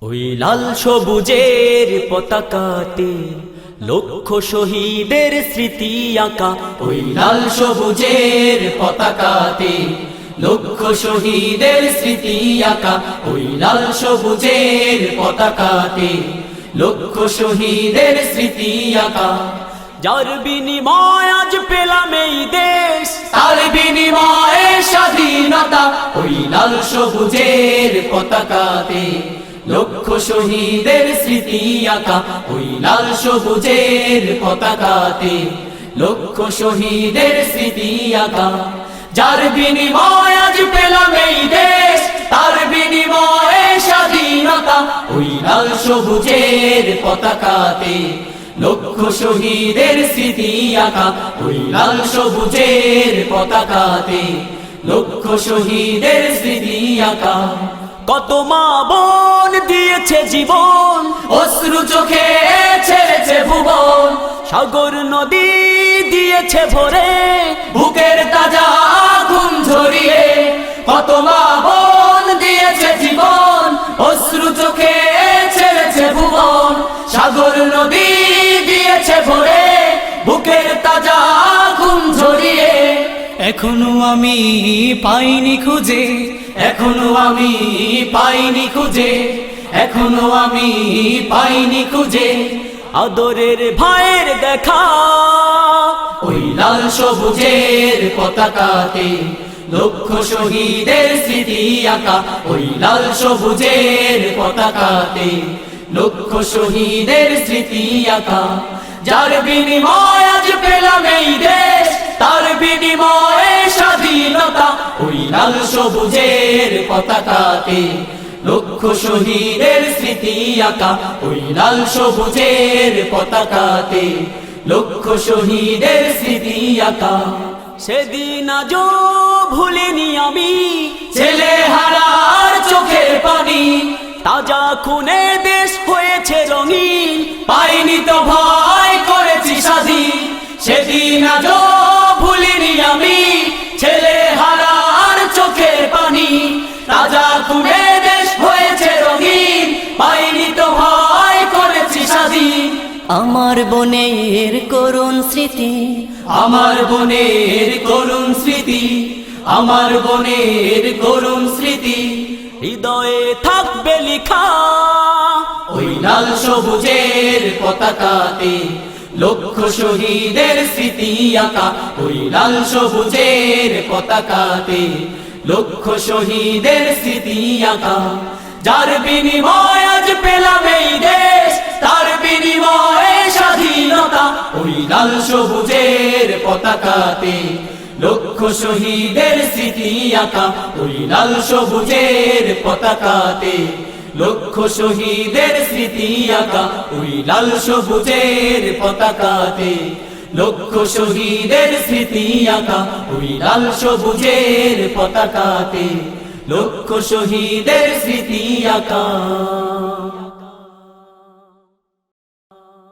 ওই লাল সবুজের পতাকাতে লক্ষ শহীদের স্মৃতি আঁকা। ওই লাল সবুজের পতাকাতে লক্ষ শহীদের স্মৃতি আঁকা। ওই লাল সবুজের পতাকাতে লক্ষ শহীদের স্মৃতি আঁকা। যার বিনিময় আজ পেলাম এই দেশ, তার বিনিময়ে স্বাধীনতা। ওই লাল সবুজের পতাকাতে লক্ষ শহীদের স্মৃতি আঁকা। ওই লাল সবুজের পতাকাতে লক্ষ শহীদের স্মৃতি আঁকা। যার বিনিময় আজ পেলাম এই দেশ, তার বিনিময়ে স্বাধীনতা। ওই লাল সবুজের পতাকাতে লক্ষ শহীদের স্মৃতি আঁকা। ওই লাল সবুজের পতাকাতে লক্ষ শহীদের স্মৃতি আঁকা। কত মা বোন দিয়েছে জীবন, অশ্রু চোখে ছেড়েছে ভুবন। সাগর নদী দিয়েছে ভরে, বুকের তাজা আগুন ঝরিয়ে। কত মা বোন দিয়েছে জীবন, অশ্রু চোখে ছেড়েছে ভুবন। সাগর নদী দিয়েছে ভরে, বুকের তাজা আগুন ঝরিয়ে। এখনো আমি পাইনি খুঁজে, এখনো আমি পাইনি খুঁজে, এখনো আমি পাইনি খুঁজে আদরের ভাইয়ের দেখা। ওই লাল সবুজের পতাকাতে লক্ষ শহীদের স্মৃতি আঁকা। ওই লাল সবুজের পতাকাতে লক্ষ শহীদের স্মৃতি আঁকা। যার বিনিময় আজ পেলাম এই দেশ, তার বিনিময়ে স্বাধীনতা। ওই লাল সবুজের পতাকাতে লক্ষ শহীদের স্মৃতি আঁকা। ওই লাল সবুজের পতাকাতে লক্ষ শহীদের স্মৃতি আঁকা। সেদিন আজও ভুলিনি আমি, ছেলে হারার চোখের পানি। তাজা খুনে দেশ হয়েছে রঙিন, পাইনি তো ভয় করেছি স্বাধীন। সেদিন আজও ভুলিনি আমি, ছেলে হারার চোখের পানি। তাজা খুনে দেশ হয়েছে রঙিন, পাইনি তো ভয় করেছি স্বাধীন। আমার বোনের করুণ স্মৃতি, আমার বোনের করুণ স্মৃতি, আমার বোনের করুণ স্মৃতি হৃদয়ে থাকবে লেখা। ওই লাল সবুজের পতাকাতে লক্ষ শহীদের স্মৃতি আঁকা। ওই লাল সবুজের পতাকাতে লক্ষ শহীদের স্মৃতি আঁকা। যার বিনিময় আজ পেলাম এই দেশ, তার বিনিময়ে স্বাধীনতা। ওই লাল সবুজের পতাকাতে লক্ষ শহীদের স্মৃতি আঁকা। ওই লাল সবুজের পতাকাতে লক্ষ শহীদের স্মৃতি আঁকা। ওই লাল সবুজের পতাকাতে লক্ষ শহীদের স্মৃতি আঁকা। ওই লাল সবুজের পতাকাতে লক্ষ শহীদের স্মৃতি আঁকা।